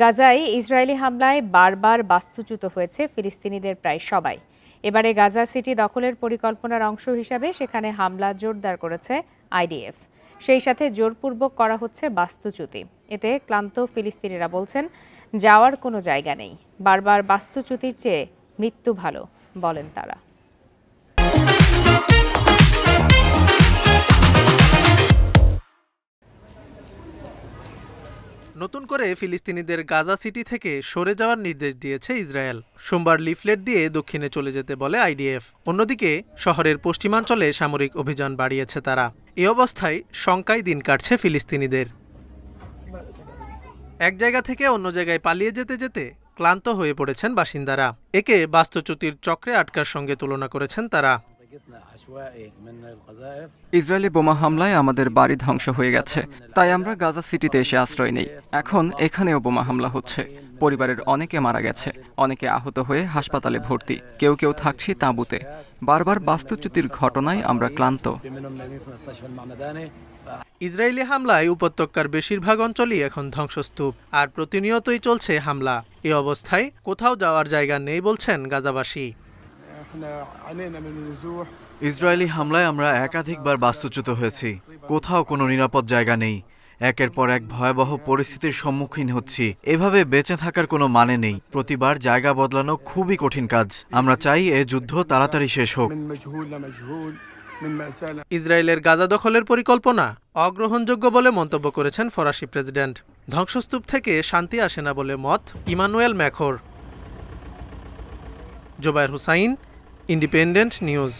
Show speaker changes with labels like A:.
A: গাজায় ইসরায়েলি হামলায় বারবার বাস্তুচ্যুত হয়েছে ফিলিস্তিনিদের প্রায় সবাই। এবারে গাজা সিটি দখলের পরিকল্পনার অংশ হিসাবে সেখানে হামলা জোরদার করেছে আইডিএফ। সেই সাথে জোরপূর্বক করা হচ্ছে বাস্তুচ্যুতি। এতে ক্লান্ত ফিলিস্তিনিরা বলছেন, যাওয়ার কোনো জায়গা নেই। বারবার বাস্তুচ্যুতির চেয়ে মৃত্যু ভালো, বলেন তারা।
B: নতুন করে ফিলিস্তিনিদের গাজা সিটি থেকে সরে যাওয়ার নির্দেশ দিয়েছে ইসরায়েল। সোমবার লিফলেট দিয়ে দক্ষিণে চলে যেতে বলে আইডিএফ। অন্যদিকে শহরের পশ্চিমাঞ্চলে সামরিক অভিযান বাড়িয়েছে তারা। এই অবস্থায় শঙ্কায় দিন কাটছে ফিলিস্তিনিদের। এক জায়গা থেকে অন্য জায়গায় পালিয়ে যেতে যেতে ক্লান্ত হয়ে পড়েছেন বাসিন্দারা। একে বাস্তুচ্যুতির চক্রে আটকার সঙ্গে তুলনা করেছেন তারা।
C: ইসরায়েলি বোমা হামলায় আমাদের বাড়ি ধ্বংস হয়ে গেছে, তাই আমরা গাজা সিটিতে এসে আশ্রয় নেই। এখন এখানেও বোমা হামলা হচ্ছে। পরিবারের অনেকে মারা গেছে, অনেকে আহত হয়ে হাসপাতালে ভর্তি, কেউ কেউ থাকছি তাঁবুতে। বারবার বাস্তুচ্যুতির ঘটনায় আমরা ক্লান্ত।
B: ইসরায়েলি হামলায় উপত্যকার বেশিরভাগ অঞ্চলই এখন ধ্বংসস্তূপ, আর প্রতিনিয়তই চলছে হামলা। এ অবস্থায় কোথাও যাওয়ার জায়গা নেই বলছেন গাজাবাসী।
D: ইসরায়েলি হামলায় আমরা একাধিকবার বাস্তুচ্যুত হয়েছি। কোথাও কোনো নিরাপদ জায়গা নেই। একের পর এক ভয়াবহ পরিস্থিতির সম্মুখীন হচ্ছি। এভাবে বেঁচে থাকার কোনো মানে নেই। প্রতিবার জায়গা বদলানো খুবই কঠিন কাজ। আমরা চাই এ যুদ্ধ তাড়াতাড়ি শেষ হোক।
B: ইসরায়েলের গাজা দখলের পরিকল্পনা অগ্রহণযোগ্য বলে মন্তব্য করেছেন ফরাসি প্রেসিডেন্ট। ধ্বংসস্তূপ থেকে শান্তি আসে না বলে মত Emmanuel Macron. Zobayer Hussain, independent news.